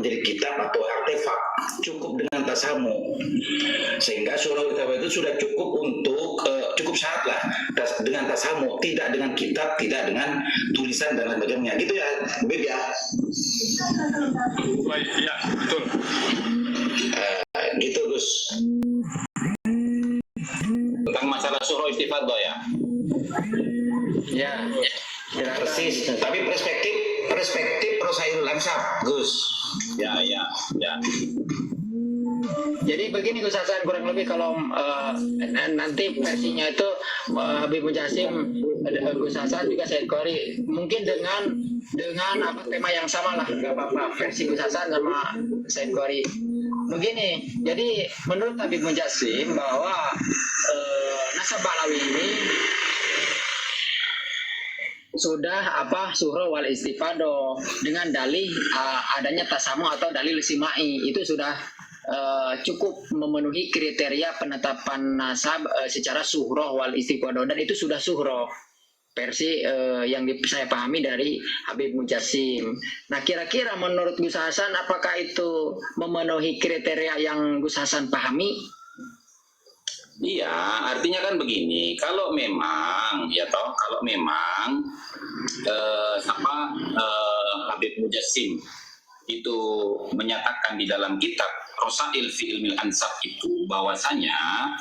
menjadi kitab atau artefak, cukup dengan tasamu. Sehingga surah al-Istifadah itu sudah cukup untuk cukup syarat lah dengan tasamu, tidak dengan kitab, tidak dengan tulisan dan sebagainya. Gitu ya, Beb ya. Baik, ya, betul. Gitu Gus. Tentang masalah surah Istifadah ya. Ya, persis. Tapi perspektif Rosailul Ansab, Gus. Ya. jadi begini Gus Hasan, kurang lebih kalau nanti versinya itu Habib Mujasim, Gus Hasan juga Said Qori, mungkin dengan apa tema yang sama lah, nggak apa-apa, versi Gus Hasan sama Said Qori. Begini, jadi menurut Habib Mujasim bahwa Nasab Ba'lawi ini sudah surah wal istifadah dengan dalih adanya tasamu atau dalil simai, itu sudah cukup memenuhi kriteria penetapan nasab secara surah wal istifadah, dan itu sudah surah versi yang saya pahami dari Habib Mujasim. Nah, kira-kira menurut Gus Hasan apakah itu memenuhi kriteria yang Gus Hasan pahami? Iya, artinya kan begini, kalau memang Habib Mujasim itu menyatakan di dalam kitab Rosail fi Ilmil Ansab itu bahwasanya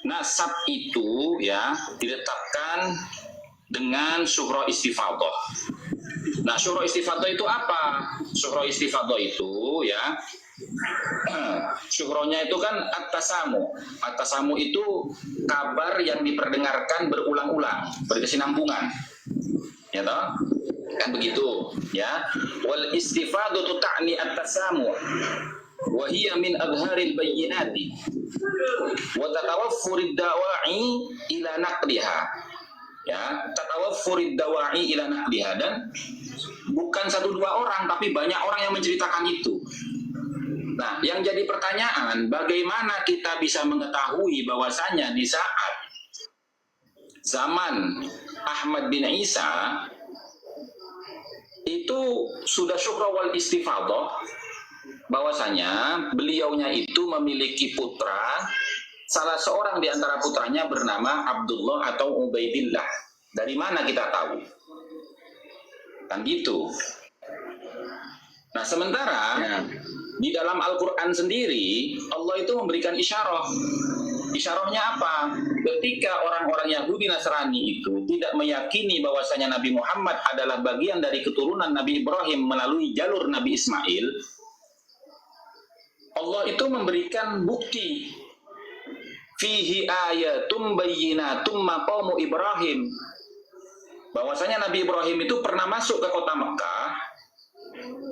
nasab itu ya diletakkan dengan surah Istifadah. Nah, surah Istifadah itu apa? Surah Istifadah itu ya syuhronya itu kan at-tasamu. At-tasamu itu kabar yang diperdengarkan berulang-ulang, berkesinambungan. Ya toh? Kan begitu, ya. Wal istifadatu ta'ni at-tasamu wa hiya min adharil bayyinati wa tatawaffurid dawa'i ila naqliha. Ya, tatawaffurid dawa'i ila naqliha, dan bukan 1-2 orang tapi banyak orang yang menceritakan itu. Nah, yang jadi pertanyaan, bagaimana kita bisa mengetahui bahwasanya di saat zaman Ahmad bin Isa itu sudah syuhra wal istifadah, bahwasanya beliaunya itu memiliki putra, salah seorang di antara putranya bernama Abdullah atau Ubaidillah. Dari mana kita tahu? Kan gitu. Nah, sementara di dalam Al-Quran sendiri Allah itu memberikan isyarah. Isyarahnya apa? Ketika orang-orang Yahudi Nasrani itu tidak meyakini bahwasanya Nabi Muhammad adalah bagian dari keturunan Nabi Ibrahim melalui jalur Nabi Ismail, Allah itu memberikan bukti. Fihi ayatum bayyinatum maqamu Ibrahim, bahwasanya Nabi Ibrahim itu pernah masuk ke kota Mekah,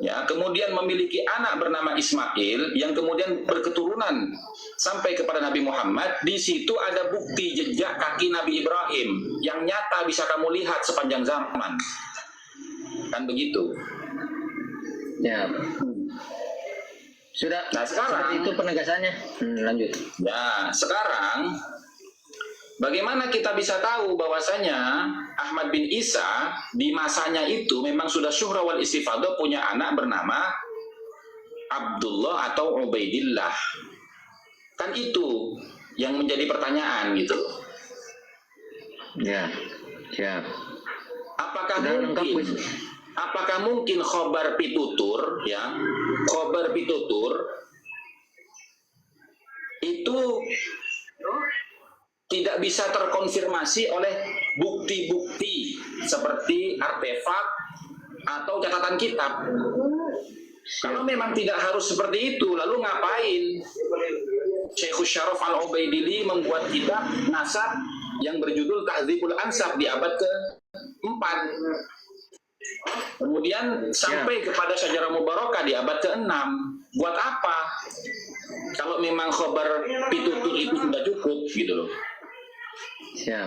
ya, kemudian memiliki anak bernama Ismail yang kemudian berketurunan sampai kepada Nabi Muhammad. Di situ ada bukti jejak kaki Nabi Ibrahim yang nyata bisa kamu lihat sepanjang zaman. Kan begitu. Ya. Sudah. Nah, sekarang seperti itu penegasannya. Lanjut. Ya, sekarang bagaimana kita bisa tahu bahwasanya Ahmad bin Isa di masanya itu memang sudah syuhra wal istifadah, punya anak bernama Abdullah atau Ubaidillah? Kan itu yang menjadi pertanyaan gitu. Ya. Apakah mungkin khobar pitutur, ya, khobar pitutur itu tidak bisa terkonfirmasi oleh bukti-bukti seperti artefak atau catatan kitab? Kalau memang tidak harus seperti itu, lalu ngapain Syekhus Syaraf Al-Ubaidili membuat kitab nasab yang berjudul Tahdzibul Ansab di abad ke-4, kemudian sampai kepada Syajarah Mubarakah di abad ke-6? Buat apa? Kalau memang khobar pitutur itu sudah cukup gitu loh. Siap.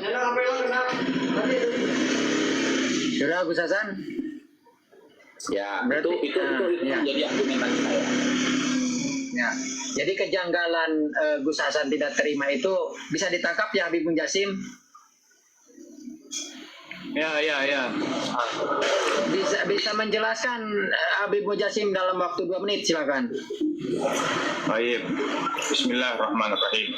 Sudah Gus Hasan? Ya, berarti itu menjadi argumentasi saya. Ya. Jadi kejanggalan Gus Hasan tidak terima itu bisa ditangkap ya Habib Mujasim? Ya. Bisa menjelaskan Habib Mujasim dalam waktu 2 menit, silakan. Baik. Bismillahirrahmanirrahim.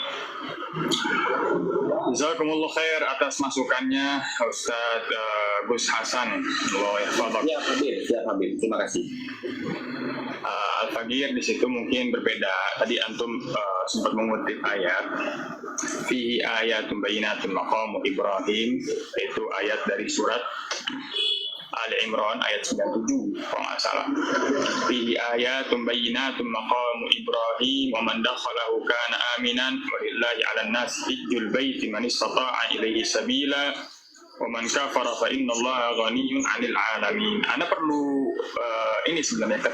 Jazakumullah khair atas masukannya Ustaz Gus Hasan. Allah yahfadzak. Ya Habib, terima kasih. Al-Faqir di situ mungkin berbeda. Tadi antum sempat mengutip ayat fihi ayatun bayyinatun maqamu Ibrahim, itu ayat dari surat Ali Imran ayat 97 kalau nggak salah. Fihi ayatun bayyinatun maqamu Ibrahim wa man dakhalahu kana aminan walillahi 'alan nasi hajjul baiti man istata'a ilaihi sabila wa man kafara fa innallaha ghaniyyun 'anil 'alamin. Ana perlu ini sebenarnya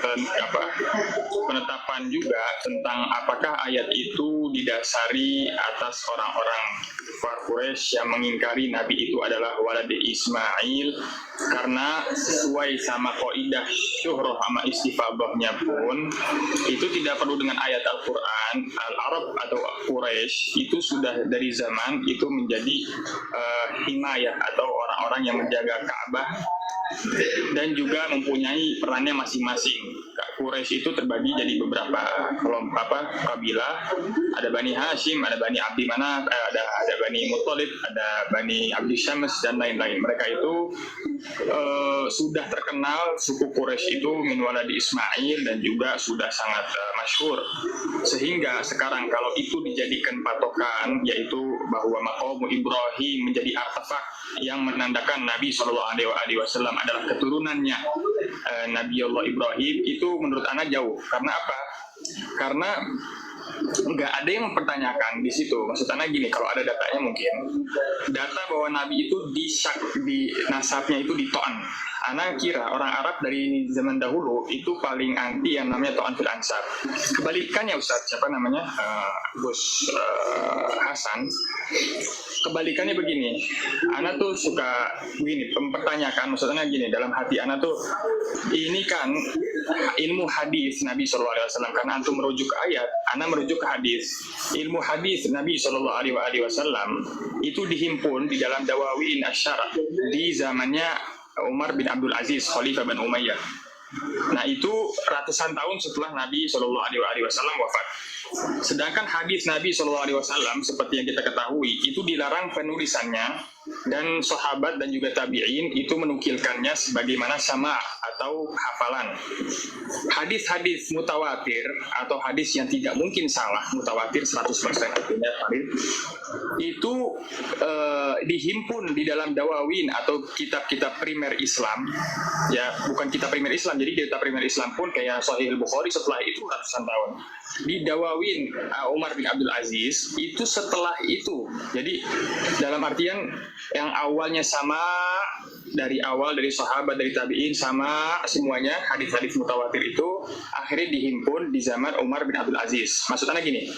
penetapan juga tentang apakah ayat itu didasari atas orang-orang kufar Quraisy yang mengingkari Nabi itu adalah walad Ismail, karena sesuai sama kaidah syuhrah sama istifadahnya pun itu tidak perlu dengan ayat Al-Quran. Al-Arab atau Quraisy itu sudah dari zaman itu menjadi himayah atau orang-orang yang menjaga Ka'bah dan juga mempunyai perannya masing-masing. Quraisy itu terbagi jadi beberapa kelompok kabilah. Ada Bani Hashim, ada Bani Abdi Manaf, ada Bani Muttalib, ada Bani Abdi Syams dan lain-lain. Mereka itu sudah terkenal, suku Quraisy itu min waladi Ismail, dan juga sudah sangat masyhur. Sehingga sekarang kalau itu dijadikan patokan, yaitu bahwa maqamu Ibrahim menjadi artefak yang menandakan Nabi SAW adalah keturunannya Nabi Allah Ibrahim, itu menurut Ana jauh. Karena apa? Karena nggak ada yang mempertanyakan di situ. Maksud Ana gini, kalau ada datanya mungkin data bahwa Nabi itu di nasabnya itu di To'an. Ana kira orang Arab dari zaman dahulu itu paling anti yang namanya To'an fil ansab. Kebalikannya Ustaz, siapa namanya? Gus Hasan. Kebalikannya begini, Ana tuh suka begini, mempertanyakan, maksudnya gini, dalam hati Ana tuh, ini kan ilmu hadis Nabi SAW, karena antum merujuk ke ayat, Ana merujuk ke hadis. Ilmu hadis Nabi SAW itu dihimpun di dalam Dawawin Asyara di zamannya Umar bin Abdul Aziz, Khalifah bin Umayyah. Nah, itu ratusan tahun setelah Nabi SAW wafat. Sedangkan hadis Nabi SAW seperti yang kita ketahui itu dilarang penulisannya, dan sahabat dan juga tabi'in itu menukilkannya sebagaimana sama atau hafalan. Hadis-hadis mutawatir atau hadis yang tidak mungkin salah, mutawatir 100% artinya valid, itu dihimpun di dalam dawawin atau kitab-kitab primer Islam. Ya, bukan kitab primer Islam, jadi kitab primer Islam pun kayak Sahih Bukhari setelah itu ratusan tahun. Di dawawin Umar bin Abdul Aziz itu setelah itu. Jadi dalam artian yang awalnya sama, dari awal dari sahabat, dari tabi'in sama semuanya, hadis-hadis mutawatir itu akhirnya dihimpun di zaman Umar bin Abdul Aziz. Maksudnya gini,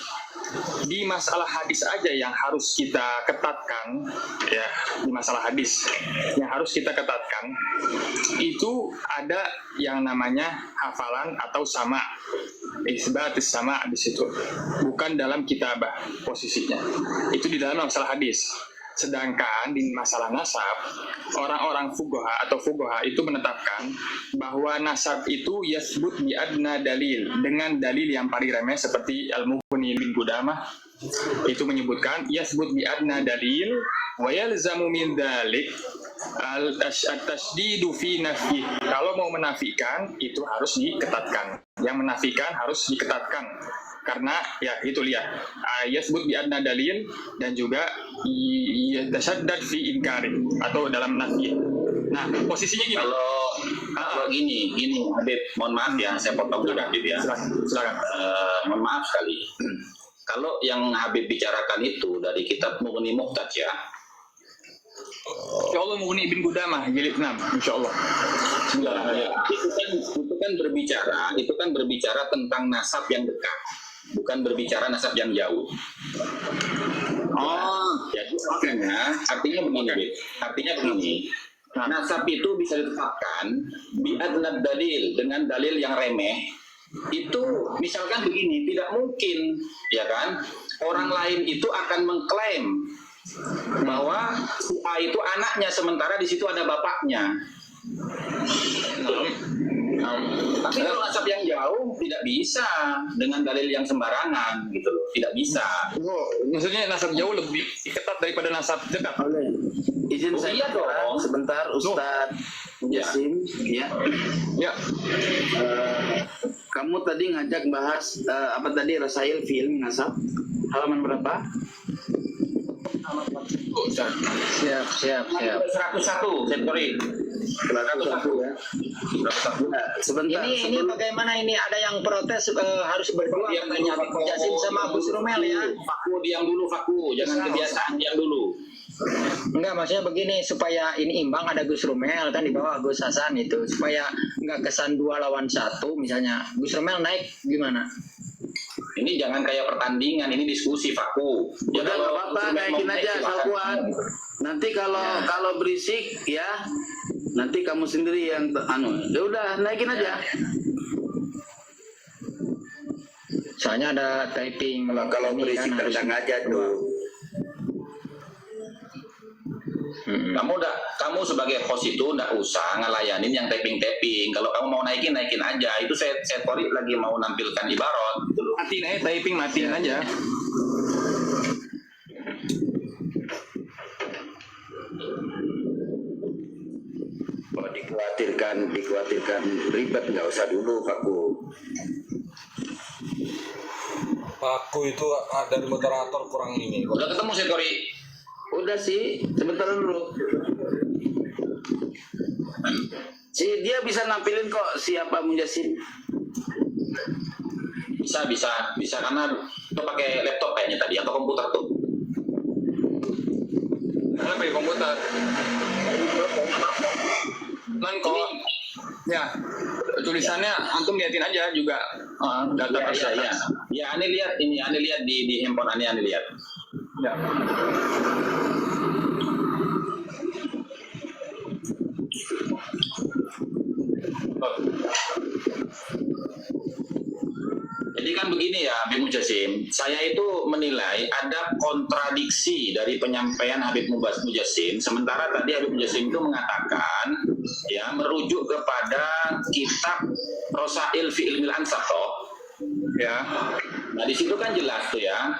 di masalah hadis aja yang harus kita ketatkan, ya, di masalah hadis yang harus kita ketatkan itu ada yang namanya hafalan atau sama, isbatis sama di situ, bukan dalam kitabah posisinya, itu di dalam masalah hadis. Sedangkan di masalah nasab, orang-orang fuqaha atau fuqaha itu menetapkan bahwa nasab itu yasbut bi adna dalil, dengan dalil yang paling remeh seperti Al-Mughni bin Qudamah itu menyebutkan yasbut bi adna dalil wa yalzamu min dzalik at-tasdidu fi nafyi. Kalau mau menafikan itu harus diketatkan. Yang menafikan harus diketatkan. Karena ya itu lihat yasbut bi adna dalil dan juga yatasaddad fi inkari atau dalam nafi. Nah, posisinya gini. Kalau gini Habib, mohon maaf ya, saya potong sedikit ya. Silakan. Mohon maaf sekali. Kalau yang Habib bicarakan itu dari kitab Mughni Muhtaj ya. Insya Allah Mughni bin Qudamah jilid 6, insya Allah. Itu kan berbicara tentang nasab yang dekat, bukan berbicara nasab yang jauh. Jadi artinya begini, nasab itu bisa ditetapkan bi'adnad dalil, dengan dalil yang remeh. Itu misalkan begini, tidak mungkin ya kan orang lain itu akan mengklaim bahwa si A itu anaknya sementara di situ ada bapaknya. Tapi kalau nasab yang jauh tidak bisa dengan dalil yang sembarangan gitu loh, tidak bisa. Oh, maksudnya nasab jauh lebih ketat daripada nasab dekat. Izin Oh, saya iya dong. sebentar, Ustadz Jasim, ya. Ya. Kamu tadi ngajak bahas apa tadi Rasail film nasab halaman berapa? Siap. 101, sorry. 101 ya. Sebentar. Ini bagaimana ini ada yang protes harus berdua Yang katanya Habib Jasim sama Gus Rumel ya. Faku diam dulu, Faku. Jangan kebiasaan diam dulu. Enggak, maksudnya begini supaya ini imbang, ada Gus Rumel kan di bawah Gus Hasan itu, supaya enggak kesan 2 lawan 1 misalnya. Gus Rumel naik gimana? Ini jangan kayak pertandingan, ini diskusi, Faku. Udah nggak apa-apa, naikin aja Salkuan. Nanti kalau berisik ya, nanti kamu sendiri yang ya udah naikin aja. Soalnya ada typing. Kalau ini berisik kan harus- tendang aja tuh. Kamu sebagai host itu nggak usah ngelayanin yang tapping. Kalau kamu mau naikin aja. Itu saya Tori lagi mau nampilkan ibarat. Gitu loh. Matiin aja typing, matiin aja. Kalau dikhawatirkan ribet nggak usah dulu Pakku. Aku itu dari moderator kurang ini. Udah ketemu saya Tori. Udah sih, sebentar dulu. Dia bisa nampilin kok siapa Mujasim. Bisa karena itu pakai laptop kayaknya tadi atau komputer tuh. Kenapa ya komputer? Kok ya tulisannya antum liatin aja juga data Iya. Ya, Ane lihat ini, Ane lihat di handphone Ane lihat. Ya. Jadi kan begini ya, Habib Mujasim, saya itu menilai ada kontradiksi dari penyampaian Habib Mujasim. Sementara tadi Habib Mujasim itu mengatakan, ya merujuk kepada kitab Rosail fi Ilmil Ansab, toh. Ya. Nah di situ kan jelas tuh ya,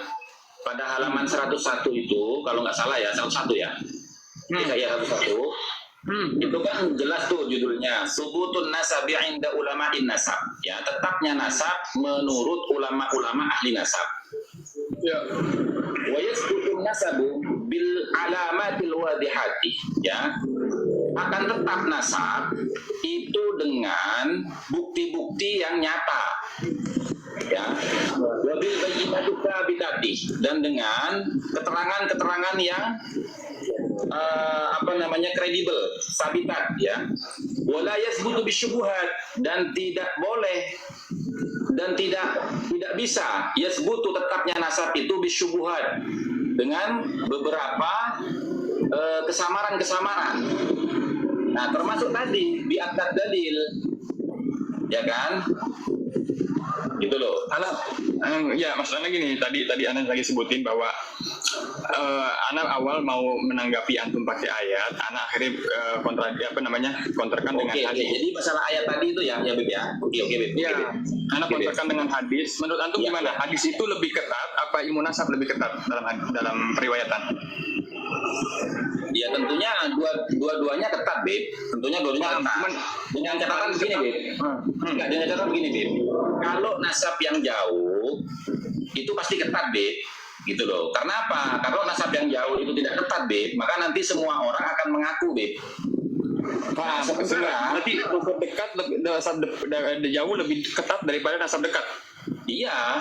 pada halaman 101 itu, kalau nggak salah ya, 101 ya, saya 101. Itu kan jelas tuh judulnya Subutun Nasabi Inda Ulama'in Nasab, ya tetapnya nasab menurut ulama-ulama ahli nasab. Ya. Wa yasbutun nasabu bil alamatil wadihati, ya akan tetap nasab itu dengan bukti-bukti yang nyata, ya wabil bayyinatu tsabitati, dan dengan keterangan-keterangan yang kredibel, sabitat, ya. Wala yasbutu bisyubuhat, dan tidak boleh dan tidak bisa yasbutu tetapnya nasab itu bisyubuhat dengan beberapa kesamaran. Nah, termasuk tadi bi'at dalil, ya kan? Gitu loh. Ya maksudnya gini, tadi Anda lagi sebutin bahwa anak awal mau menanggapi antum pakai ayat, anak akhirnya kontrakan dengan hadis. Jadi masalah ayat tadi itu ya Bib ya. Oke Bib. Ya, anak Bib. kontrakan dengan hadis. Menurut antum Ya. gimana? Hadis itu lebih ketat apa ilmu nasab lebih ketat dalam periwayatan? Ya tentunya dua-duanya ketat, Bib. Tentunya dua-duanya ketat. Dengan catatan begini, Bib. Enggak, dengan catatan begini, Bib. Kalau nasab yang jauh itu pasti ketat, Bib. Gitu loh. Karena apa? Kalau nasab yang jauh itu tidak ketat, Bib, maka nanti semua orang akan mengaku, Bib. Nah, berarti nasab dekat nasab jauh lebih ketat daripada nasab dekat. Iya.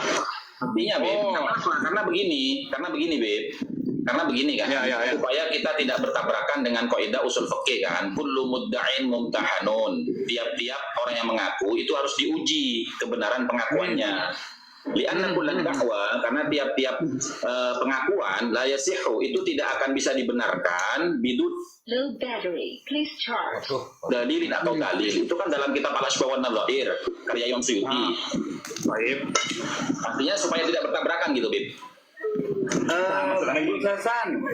Artinya, Bib. Karena begini, Bib. Karena begini kan, Ya. supaya kita tidak bertabrakan dengan kaidah usul fikih kan, kullu mudda'in mumtahanun. Tiap-tiap orang yang mengaku itu harus diuji kebenaran pengakuannya. Lianna kullan da'wa, karena tiap-tiap pengakuan la yasihu itu tidak akan bisa dibenarkan bidut Low battery, please charge. dalil atau dalil. Itu kan dalam kitab Al-Ashbah wan Nadhair karya Imam Suyuti. Baik. Artinya supaya tidak bertabrakan gitu, Bib.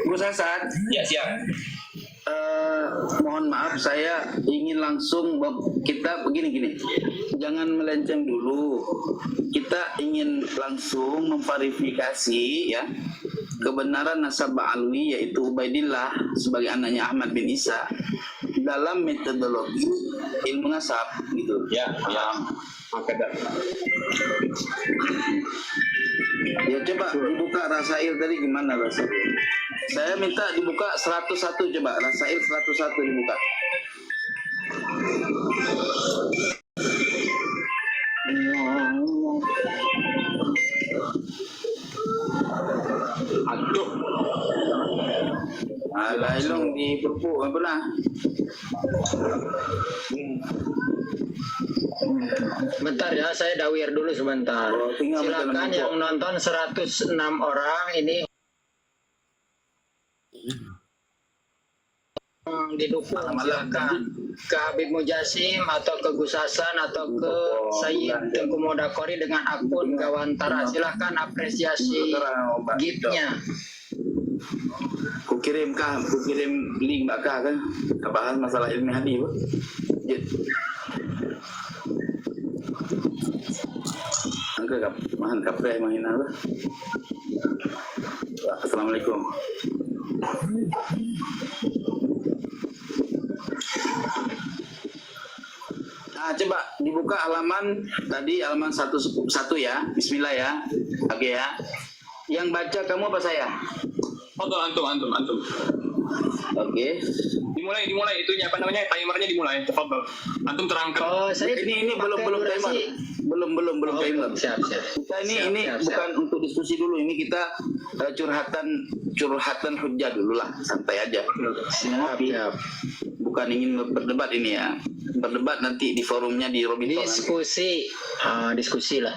Gus Hasan, Ya, siap. mohon maaf, saya ingin langsung kita begini, jangan melenceng dulu. Kita ingin langsung memverifikasi ya kebenaran nasab Ba'alwi, yaitu Ubaidillah sebagai anaknya Ahmad bin Isa dalam metodologi ilmu nasab gitu. Ya. Ya coba dibuka Rasail tadi, gimana Rasail? Saya minta dibuka 101, coba Rasail 101 dibuka. Aduh. Alah, ilung di perpu apa pernah? Bentar ya, saya dawir dulu sebentar. Oh, tinggal Silakan betul-betul. yang nonton 106 orang ini didukung, silakan ke Habib Mujasim atau ke Gus Hasan atau ke Sayyid Tengku Modakori dengan akun Gawantara. Silakan apresiasi giftnya. Ku kirim link Mbak Kah kan? Bahas masalah ilmu hadis. Angka mahan kapre mainan lah. Assalamualaikum. Nah, coba dibuka halaman tadi, halaman 101 ya. Bismillah ya. Oke ya. Yang baca kamu apa saya? Antum. Oke. Dimulai itunya apa namanya, timernya dimulai. Tafadhol. Antum terangkan. Oh, saya Ini belum timer. Belum timer. Siap. Kita ini Siap. bukan untuk diskusi dulu, ini kita curhatan hujjah dulu lah, santai aja. Siap. Bukan ingin berdebat ini ya. Berdebat nanti di forumnya di Robinson. Diskusi lah.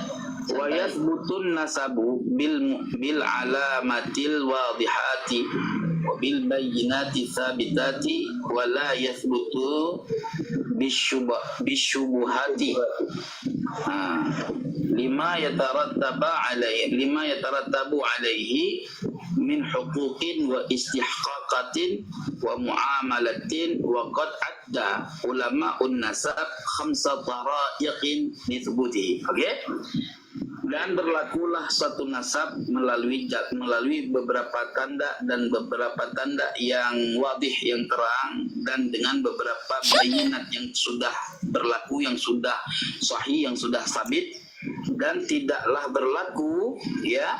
Wa yathbutun nasabu bil alamatil wadihati wa bil bayyinati thabitati wa la yathbutu bisyubuhati. Lima yatarattabu alaihi min huquqin wa istihqaqatin wa muamalatin wa qad adda ulama'un nasab khamsa tara'iqin lithbutihi. Oke? Dan berlakulah suatu nasab melalui beberapa tanda dan beberapa tanda yang wadih, yang terang, dan dengan beberapa bayinat yang sudah berlaku, yang sudah sahih, yang sudah sabit, dan tidaklah berlaku ya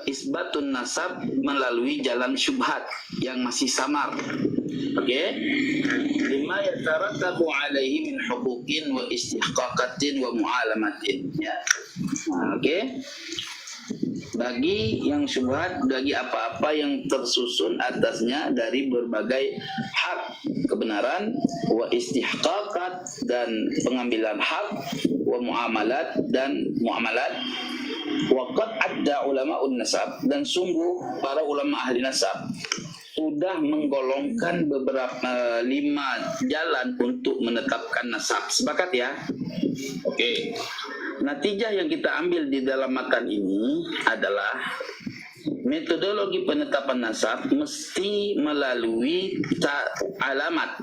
isbatun nasab melalui jalan syubhat yang masih samar. Oke? Lima yatarattabu alaihi min huquqin wa istihqaqatin wa mu'alamatin ya. Oke? Bagi yang syubhat, bagi apa-apa yang tersusun atasnya dari berbagai hak kebenaran, wa istihqaqat dan pengambilan hak, wa muamalat dan muamalat. Waqad adda ulama'un nasab, dan sungguh para ulama ahli nasab sudah menggolongkan beberapa 5 jalan untuk menetapkan nasab. Sepakat ya? Oke. Natijah yang kita ambil di dalam matan ini adalah metodologi penetapan nasab mesti melalui alamat,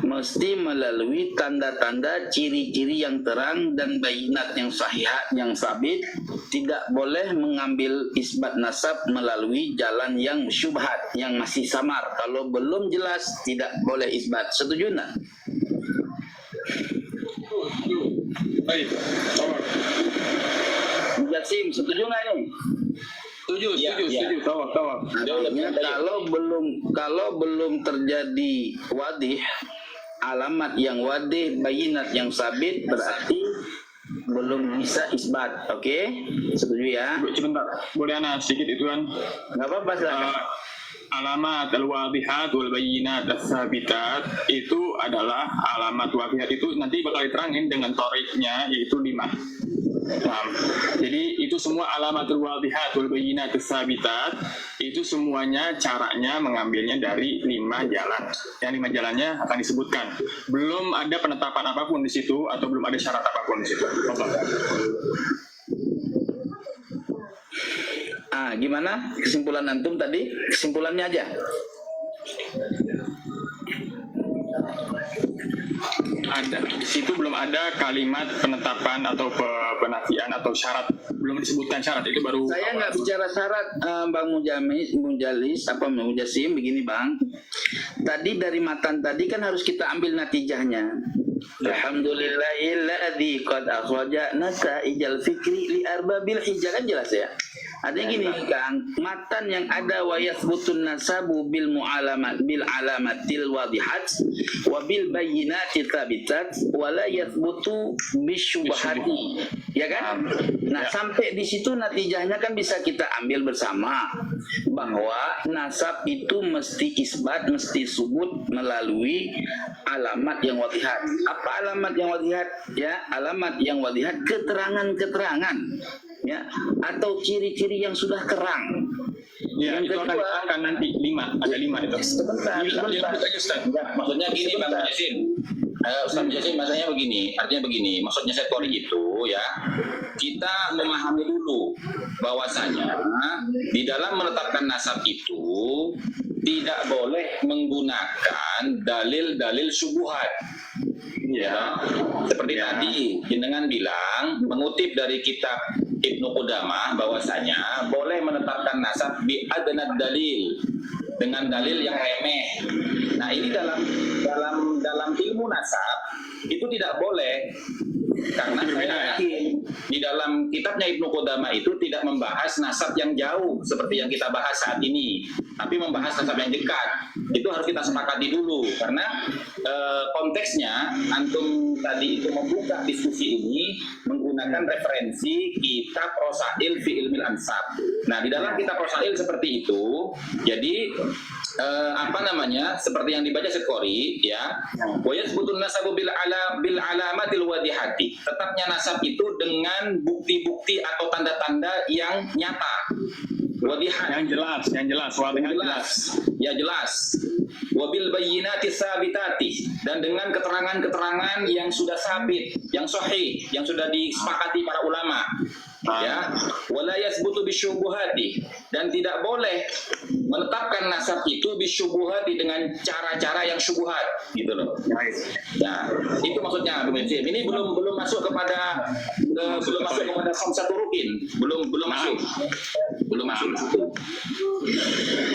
mesti melalui tanda-tanda, ciri-ciri yang terang dan bayinat yang sahih, yang sabit. Tidak boleh mengambil isbat nasab melalui jalan yang syubhat, yang masih samar. Kalau belum jelas, tidak boleh isbat. Setuju tak? Baik. Jasim, setuju nggak ini? Setuju. Tawar. Kalau belum terjadi wadih, alamat yang wadih, bayinat yang sabit, berarti belum bisa isbat. Oke? Setuju ya? Sebentar, boleh ana sedikit itu kan? Nggak apa-apa, silakan. Alamat al-wadihat wal bayyinat as-sabitat itu adalah alamat wadihat, itu nanti bakal diterangin dengan toriknya, yaitu 5. Nah, jadi itu semua alamat al-wadihat wal bayyinat as-sabitat itu semuanya caranya mengambilnya dari 5 jalan. Yang 5 jalannya akan disebutkan. Belum ada penetapan apapun di situ atau belum ada syarat apapun di situ. Gimana kesimpulan antum tadi? Kesimpulannya aja. Ada di situ belum ada kalimat penetapan atau penafian atau syarat, belum disebutkan syarat, itu baru Saya nggak bicara syarat, Bang Mujasim, begini Bang. Tadi dari matan tadi kan harus kita ambil natijahnya. Alhamdulillahilladzi qad akhraja nataijal fikri li arbabil hijjah, kan jelas ya. Artinya gini Kang, matan yang ada wa yathbutun nasabu bil mu'alamat bil alamatil wadihat wa bil bayyinati thabitat wa la yathbutu bisyubhati. Ya kan? Nah, sampai di situ natijahnya kan bisa kita ambil bersama bahwa nasab itu mesti isbat, mesti subut melalui alamat yang wadihat. Apa alamat yang wadihat? Ya, alamat yang wadihat keterangan-keterangan, ya, atau ciri-ciri yang sudah terang. ya, Yang itu akan kedua, akan nanti 5, ada 5 itu. sebentar. Ya, maksudnya gini Bang Yasin. Ustaz Yasin, maksudnya begini, artinya begini, maksudnya sektor itu ya, kita memahami dulu bahwasanya di dalam menetapkan nasab itu tidak boleh menggunakan dalil-dalil syubhat. Ya, seperti tadi jenengan bilang mengutip dari kitab Ibnu Qudamah bahwasanya boleh menetapkan nasab bi adnad dalil, dengan dalil yang remeh. Nah, ini dalam ilmu nasab itu tidak boleh, karena saya yakin di dalam kitabnya Ibnu Qudamah itu tidak membahas nasab yang jauh seperti yang kita bahas saat ini, tapi membahas nasab yang dekat. Itu harus kita sepakati dulu, karena konteksnya antum tadi itu membuka diskusi ini menggunakan referensi kitab Rosail fi Ilmil Ansab. Nah, di dalam kitab Rosail seperti itu, jadi seperti yang dibaca Sekori, ya, wa yathbutun nasabu bil alamatil wadihati. Tetapnya nasab itu dengan bukti-bukti atau tanda-tanda yang nyata. Wadihat, yang jelas, wadihat jelas. Ya jelas. Wabil bayyinati sabitati, dan dengan keterangan-keterangan yang sudah sabit, yang sahih, yang sudah disepakati para ulama. Ya, wala yasbutu bisyubuhati, dan tidak boleh menetapkan nasab itu bisyubuhati dengan cara-cara yang syubhat, gitu loh. Nah, itu maksudnya Bung Yasin. Ini belum masuk kepada khamsatu rukin, belum masuk.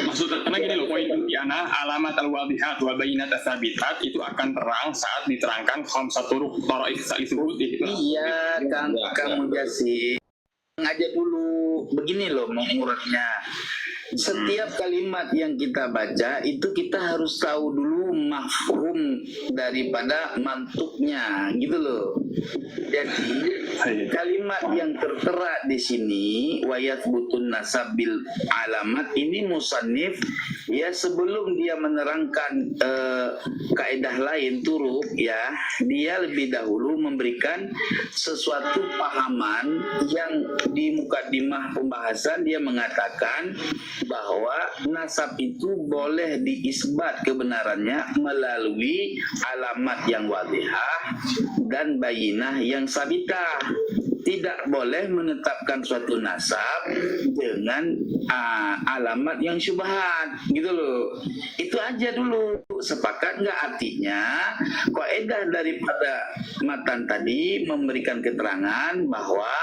Maksud karena gini loh, poin intinya alamat al-wadihat wa bayyinat as-sabitat itu akan terang saat diterangkan khamsatu rukin itu. Iya, Kang Mujasim. Aja dulu, begini loh menguratnya. Setiap kalimat yang kita baca itu kita harus tahu dulu mafhum daripada mantuknya, gitu loh. Jadi kalimat yang tertera di sini wayat butun nasabil alamat ini musannif ya, sebelum dia menerangkan kaidah lain turuk, ya, dia lebih dahulu memberikan sesuatu pahaman yang di mukadimah pembahasan. Dia mengatakan bahwa nasab itu boleh diisbat kebenarannya melalui alamat yang wadihah dan bayinah yang sabitah. Tidak boleh menetapkan suatu nasab dengan alamat yang syubhat, gitu loh. Itu aja dulu. Sepakat nggak? Artinya kaidah daripada matan tadi memberikan keterangan bahwa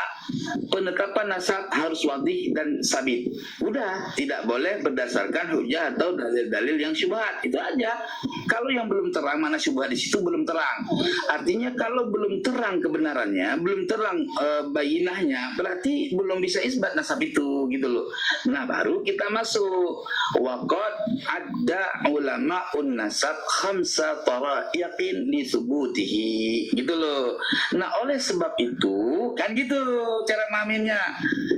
penetapan nasab harus wadih dan sabit. Udah, tidak boleh berdasarkan hujah atau dalil-dalil yang syubhat. Itu aja. Kalau yang belum terang, mana syubhat di situ belum terang. Artinya kalau belum terang kebenarannya, belum terang bayinahnya, berarti belum bisa isbat nasab itu, gitu loh. Nah, baru kita masuk waqad ada ulama nasab khamsa tara'iqin li subutihi, gitu loh. Nah, oleh sebab itu kan gitu cara maminya,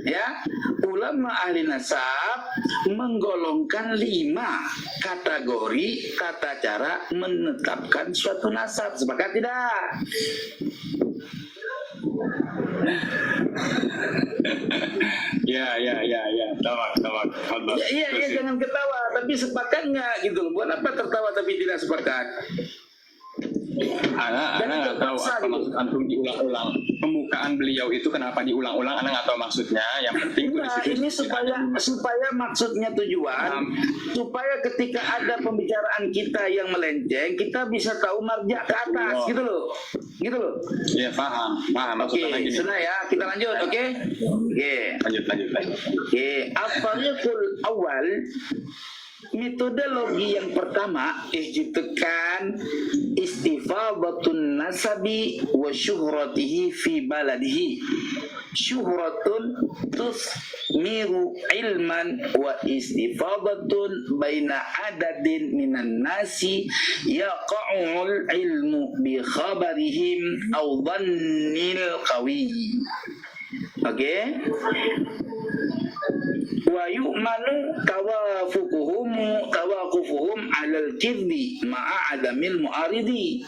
ya. Ulama ahli nasab menggolongkan 5 kategori tata cara menetapkan suatu nasab. Sepakat tidak? Ya. Tawa. Iya, jangan ketawa, tapi sepakat nggak gitu loh. Buat apa tertawa tapi tidak sepakat? Ana nggak tahu apa maksud antum diulang-ulang. Pembukaan beliau itu kenapa diulang-ulang? Ana nggak tahu maksudnya. Yang penting tuh di Nah, situ ini supaya maksudnya tujuan supaya ketika ada pembicaraan kita yang melenceng kita bisa tahu marja ke atas gitu loh. Ya paham maksudnya Oke, gini. sudah ya, kita lanjut, oke? Oke. Lanjut. Oke, at-tariqul awal, metodologi yang pertama ijtihad istifadhatun nasabi wa syuhratihi fi baladihi. Syuhratun tusmiru ilman wa istifadhatun baina adadin minan nasi yaqa'ul ilmu bi khabarihim aw dhannil qawi. Oke. Wa yu'manu tawaqufuhum 'alal kidbi ma'a 'adamil mu'aridi.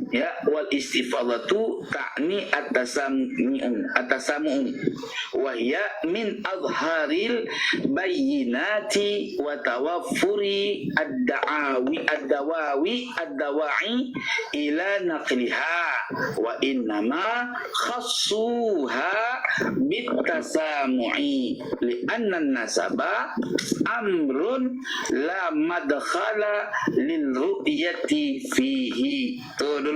Ya, wal istifadatu ta'ni at-tasamu'u wa hiya min azharil bayyinati wa tawaffuri ad-dawa'i ila naqliha wa innama khassuha bit-tasamu'i li'anna an-nasaba amrun la madkhala lil ru'yati fihi.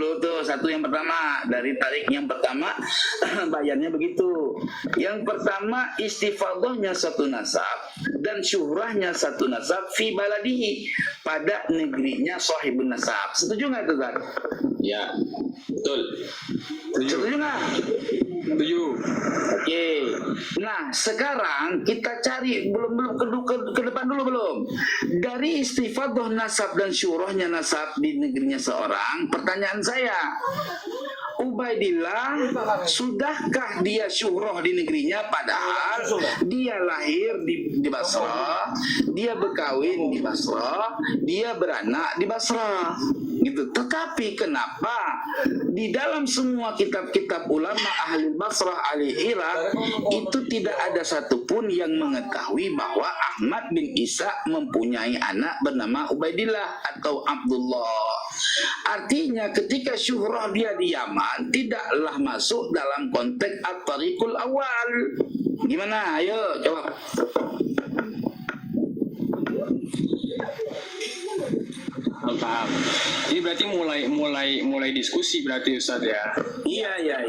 Tuh satu yang pertama dari tarik yang pertama bayannya begitu. Yang pertama istifadahnya satu nasab dan syuhrahnya satu nasab fi baladihi pada negerinya sahibun nasab. Setuju nggak tuh kan? Ya, betul. Setuju nggak? Setuju. Oke. Nah, sekarang kita cari belum ke depan dulu belum. Dari istifadah nasab dan syurahnya nasab di negerinya seorang, pertanyaan saya, Ubaidillah sudahkah dia syuhrah di negerinya padahal dia lahir di Basrah, dia berkawin di Basrah, dia beranak di Basrah gitu. Tetapi kenapa di dalam semua kitab-kitab ulama ahli Basrah, ahli Irak itu tidak ada satupun yang mengetahui bahwa Ahmad bin Isa mempunyai anak bernama Ubaidillah atau Abdullah. Artinya ketika syuhrah dia di Yaman tidaklah masuk dalam konteks at-tariqul awal. Gimana? Ayo jawab. Paham. Ini berarti mulai diskusi berarti Ustadz ya. Iya.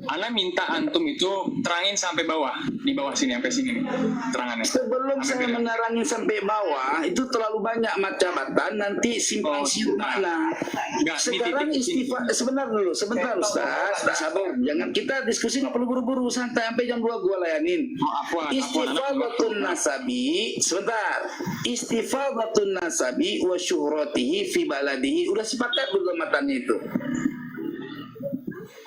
Ana minta antum itu terangin sampai bawah, di bawah sini sampai sini nih, terangannya. Sebelum saya menerangin sampai bawah, itu terlalu banyak macam-macam, nanti simpang siur makna. Sekarang sebentar Ustaz, sabar, jangan kita diskusi nggak perlu buru-buru, santai sampai jam 2 gua layanin. Istifadhatun nasabi, sebentar. Istifadhatun nasabi wa syuhratihi fi baladihi. Udah sepakat belum matanya itu?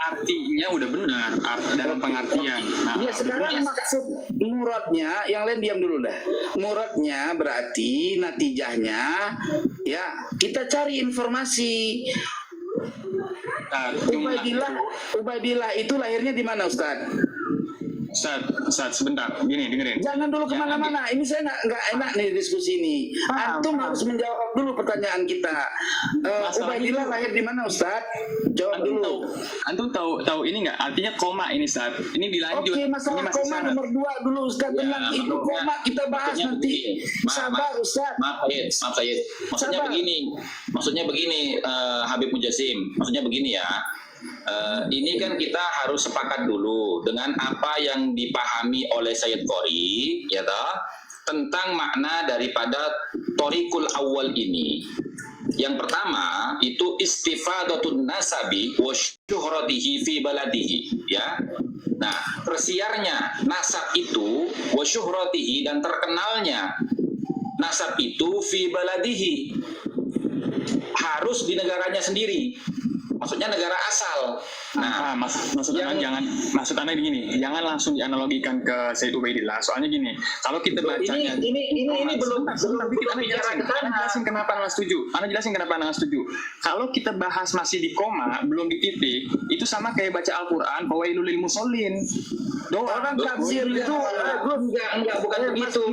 Artinya udah benar dalam pengertian. Nah, ya sekarang maksud muradnya, yang lain diam dulu dah. Muradnya berarti natijahnya, ya kita cari informasi. Ubaidillah itu lahirnya di mana Ustaz? Ustaz, sebentar, gini dengerin. Jangan dulu kemana-mana. Ini saya nggak enak nih diskusi ini. Antum harus menjawab dulu pertanyaan kita. Ubaidillah lahir di mana Ustaz? Jawab dulu. Antum tahu ini nggak? Artinya koma ini Ustaz. Ini dilanjut. Oke, masalah koma nomor 2 dulu Ustaz. Tenang, itu koma kita bahas nanti. Sabar Ustaz. Maaf Sayyid. Maksudnya begini Habib Mujassim. Maksudnya begini ya. Ini kan kita harus sepakat dulu dengan apa yang dipahami oleh Sayyid Qori, ya toh, tentang makna daripada Thariqul Awal ini. Yang pertama itu istifadatun nasabi wa syuhratihi fi baladihi, ya. Nah, tersiarnya nasab itu wa syuhratihi dan terkenalnya nasab itu fi baladihi, harus di negaranya sendiri. Maksudnya negara asal. Nah, maksud anda begini, jangan langsung dianalogikan ke Said Ubaidillah. Soalnya gini, kalau kita bacanya ini belum jelasin kenapa anda setuju. Kalau kita bahas masih di koma, belum di titik, itu sama kayak baca Al-Qur'an, fawailul lil musallin. Orang tafsir itu bukan begitu.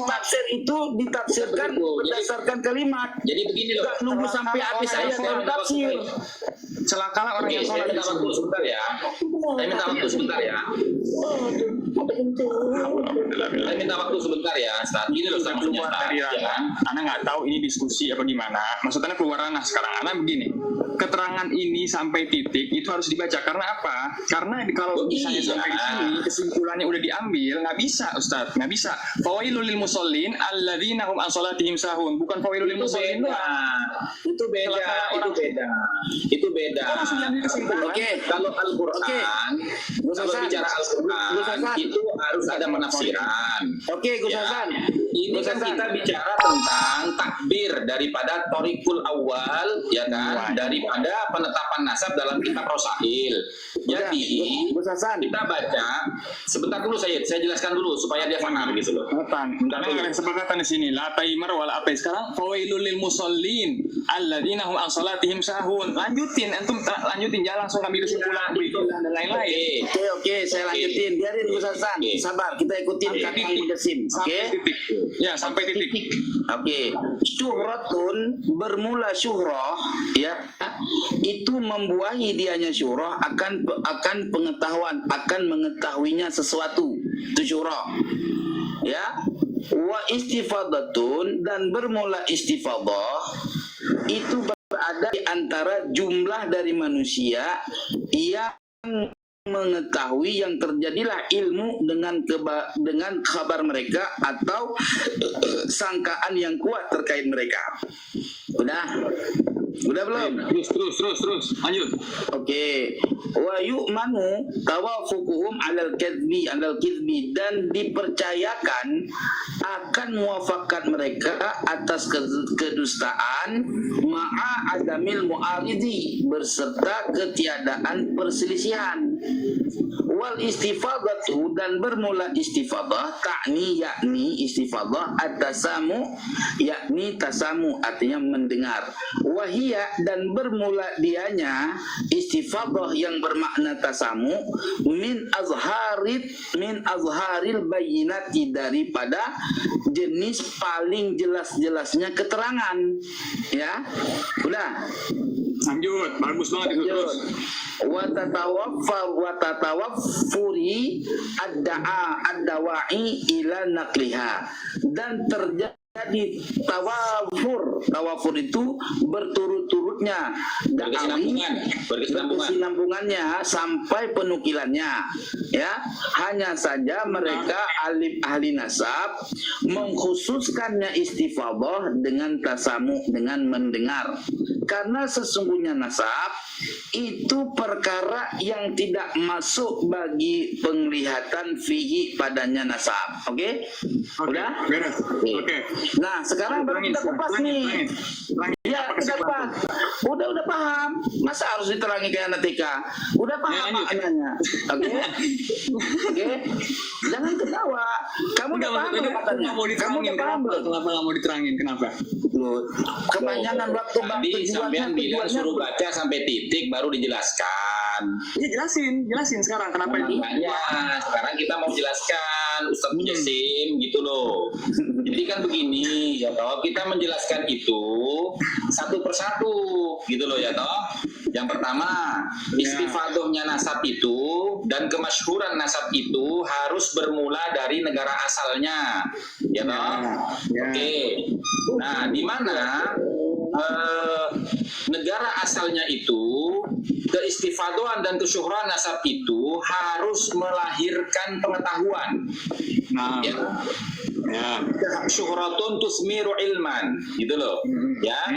Tafsir itu ditafsirkan berdasarkan kalimat. Jadi begini loh. Nunggu sampai habis ayat baru tafsir. Celakalah orang yang Saya sholat. minta waktu sebentar ya. Saya minta waktu sebentar ya. Saat ini loh saya punya Dari ranah, Anda nggak tahu ini diskusi apa gimana. Maksudnya keluar ranah sekarang. Anda begini, keterangan ini sampai titik itu harus dibaca. Karena apa? Karena kalau misalnya sampai di sini kesimpulannya udah diambil, nggak bisa Ustadz, nggak bisa. Fawailul lil musallin alladzina hum an sholatihim sahun. Bukan fawailul lil musallin doang. Itu beda. Oke, Kalau Al-Quran, kalau bicara Al-Quran itu harus ada penafsiran. Oke, Gus Hasan. Ini kan kita bicara tentang takbir daripada Thoriqul Awal, ya kan? Daripada penetapan nasab dalam kitab Rosail. Jadi Gus Hasan, kita baca sebentar dulu saya jelaskan dulu supaya dia paham gitu loh. Karena ada kesepakatan di sini. La taimar wala apa sekarang? Fawailul lil musallin alladzina hum an sholatihim sahun. Lanjutin, jangan langsung ambil kesimpulan dan lain-lain. Oke, saya lanjutin. Biarin Gus Hasan. Sabar, kita ikutin Kang Mudasim. Oke. Ya, sampai titik. Oke. Syuhratun bermula syuhrah, ya. Itu membuahi dianya syuhrah akan pengetahuan, akan mengetahuinya sesuatu. Itu syuhrah. Ya. Wa istifadatun dan bermula istifadah itu berada di antara jumlah dari manusia yang mengetahui yang terjadilah ilmu dengan kabar mereka atau sangkaan yang kuat terkait mereka. Udah belum? Terus. Lanjut. Oke. Wa yu'manu tawafuquhum 'alal kidbi dan dipercayakan akan muafakat mereka atas kedustaan ma'a adamil mu'aridi berserta ketiadaan perselisihan. Wal istifadatu dan bermula istifadah yakni istifadah at-tasamu yakni tasamu artinya mendengar. Wahia dan bermula dianya istifadah yang bermakna tasamu min azharil bayyinati daripada jenis paling jelas-jelasnya keterangan. Ya. Udah. Lanjut, bagus banget itu terus. Wa tatawaffuri ad-dawa'i ila naqliha dan terjadi tawafur itu berturut-turutnya berkesinambungannya sampai penukilannya, ya. Hanya saja mereka ahli nasab mengkhususkannya istifadah dengan tasamu, dengan mendengar, karena sesungguhnya nasab itu perkara yang tidak masuk bagi penglihatan fihi padanya nasab. Oke? Udah? Oke. Nah, sekarang baru kita kupas nih. Ya, kita kupas. Udah paham. Masa harus diterangi kayak Natika? Udah paham maknanya. Oke? Jangan ketawa. Kamu udah paham katanya. Kamu udah paham belum? Kenapa nggak mau diterangin? Kenapa? Kepanjangan waktu Tadi sampean bilang suruh baca sampai titik baru dijelaskan. Iya, jelasin sekarang kenapa itu? Makanya sekarang kita mau jelaskan Ustaz Mujasim gitu loh. Jadi kan begini ya toh, kita menjelaskan itu satu persatu gitu loh ya toh. Yang pertama, istifadahnya nasab itu dan kemasyhuran nasab itu harus bermula dari negara asalnya ya toh. Oke. Nah, di mana negara asalnya itu keistifadohan dan kesyuhran nasab itu harus melahirkan pengetahuan. Nah, ya. Syuhratun tusmiru ilman, gitu loh. Ya.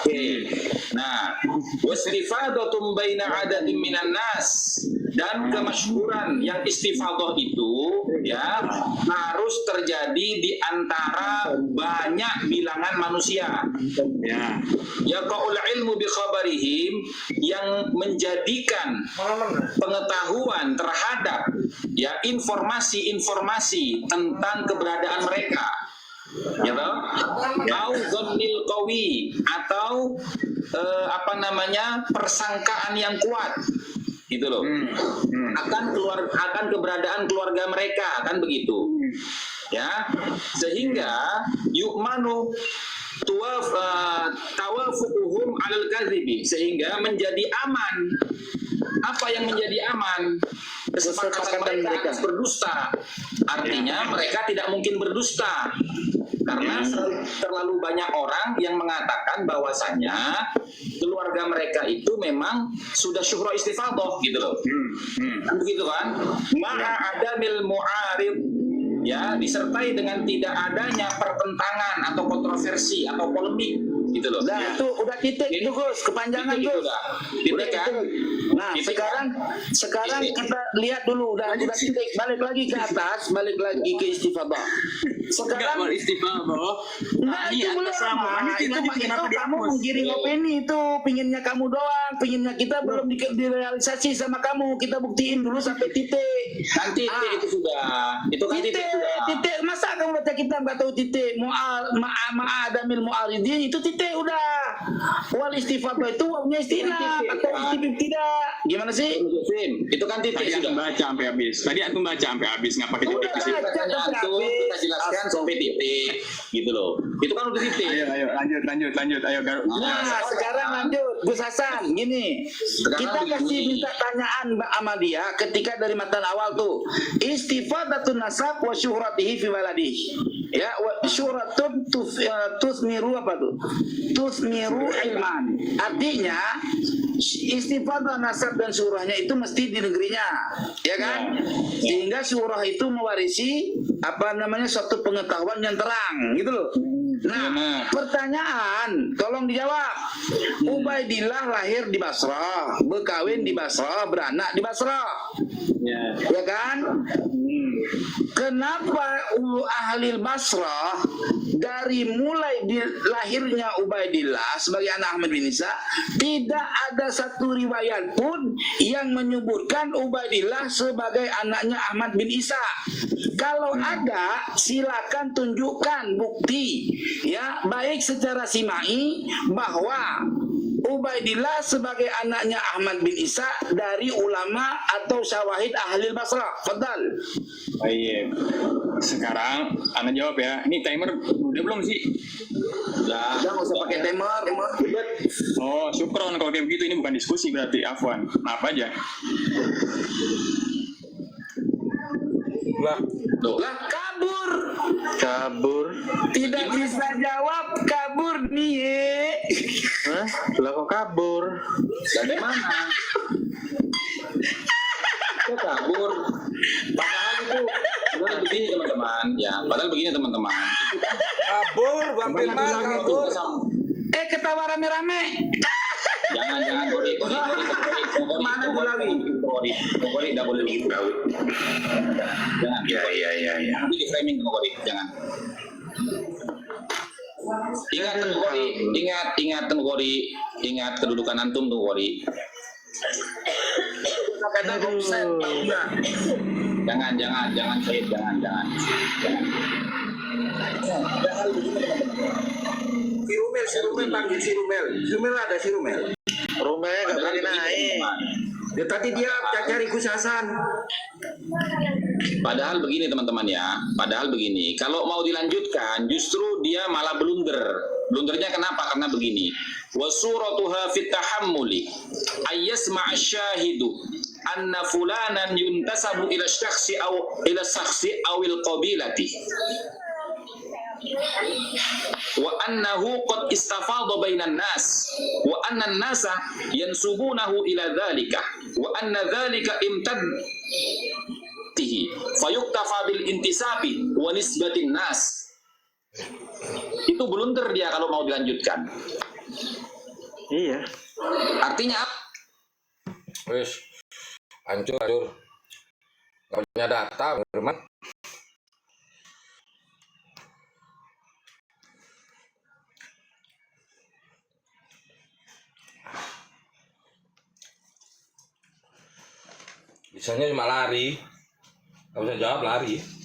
Oke. Nah, wastifadatun baina adadim minan nas Dan kemasyhuran yang istifadhah itu ya harus terjadi di antara banyak bilangan manusia. Ya. Ya qaul ilmu bi khabarihim, yang menjadikan pengetahuan terhadap ya informasi-informasi tentang keberadaan mereka, ya toh? Au dhannil qawi, atau persangkaan yang kuat, gitu loh. Akan keberadaan keluarga mereka, kan begitu. Ya, sehingga yu'manu tawafuquhum 'alal kadhibi, sehingga menjadi aman. Apa yang menjadi aman? Kesepakatan mereka berdusta. Artinya mereka tidak mungkin berdusta. Karena terlalu banyak orang yang mengatakan bahwasannya keluarga mereka itu memang sudah syuhra istifadhah, gitu loh. Kan begitu kan? Ma'a adamil mu'arid, ya, disertai dengan tidak adanya pertentangan atau kontroversi atau polemik, gitu loh. Nah, itu udah titik itu Gus, kepanjangan Titik Gus. titik kan? Nah, Titik sekarang Titik. kita lihat dulu, udah titik, balik lagi ke atas, balik lagi ke istifadhah. Sekarang nah, itu belum lama. Itu kamu menggiring opini, itu pinginnya kamu doang, pinginnya kita belum direalisasi sama kamu. Kita buktiin dulu sampai titik. Kan titik itu sudah. Itu kan titik sudah. Titik, masa kamu baca kita nggak tahu titik? Ma'adamil mu'aridin itu titik udah. Wal istifadhah itu wawnya istinaf atau istifib tidak. Gimana sih? Itu kan titik Tadi sudah. aku baca sampai habis. Nggak pakai titik di situ. Pertanyaan itu kita jelaskan sampai titik, gitu loh. Itu kan udah titik. Ayo, lanjut. Ayo, Garuk. Nah, sekarang lanjut, Gus Hasan. Gini, kita kasih minta tanyaan sama dia ketika dari matan awal tuh. Istifadatun nasab wa syuhratihi fi waladihi. Ya, wa syuhratun tusmiru apa tuh? Tusmiru ilman. Artinya istifadah nasab dan syurahnya itu mesti di negerinya, ya kan? Sehingga syurah itu mewarisi suatu pengetahuan yang terang, gitu loh. Nah, pertanyaan, tolong dijawab. Ubaidillah lahir di Basrah, berkawin di Basrah, beranak di Basrah, ya kan? Kenapa ahli Basrah dari mulai lahirnya Ubaidillah sebagai anak Ahmad bin Isa tidak ada satu riwayat pun yang menyebutkan Ubaidillah sebagai anaknya Ahmad bin Isa? Kalau ada, silakan tunjukkan bukti, ya, baik secara simai bahwa Ubaidillah sebagai anaknya Ahmad bin Isa dari ulama atau syawahid ahli Basrah. Fadal. Baik. Sekarang Anda jawab ya. Ini timer udah belum sih? Udah nggak usah pakai timer. Oh, syukron kalau kayak begitu. Ini bukan diskusi berarti, afwan. Maaf aja. Lah, Kabur. Tidak bisa jawab, kabur nih. lah kok kabur? Dari mana? Kok kabur? Padahal begini teman-teman, ya. Padahal begini teman-teman. Kabur, Bang Firman, kabur. Ketawa rame-rame. Jangan Gori. Mana Gulawi? Gori tidak boleh begitu. Jangan. Ya. Nanti di framing Gori, jangan. Ingat Gori, ingat Gori, ingat kedudukan antum Gori. Jangan Said, jangan. Si Rumel panggil si Rumel. Rumel ada si Rumel. Rumahnya nggak berani naik. Ya, tadi dia cari Gus Hasan. Padahal begini teman-teman ya, kalau mau dilanjutkan justru dia malah blunder. Blundernya kenapa? Karena begini. Wa suratuha fit tahammuli ayyasma' asy-syahidu anna fulanan yuntasabu ila syakhsi aw il qabilati wa annahu qad istafadha bainan nas wa anna an-nasa yansubunahu ila dhalika wa anna dhalika imtadtihi fayuktafa bil intisabi wa nisbatin nas. Itu blunder dia kalau mau dilanjutkan. Iya. Artinya Wes. Hancur. Gak punya data, Firman. Bisanya cuma lari. Gak bisa jawab, lari.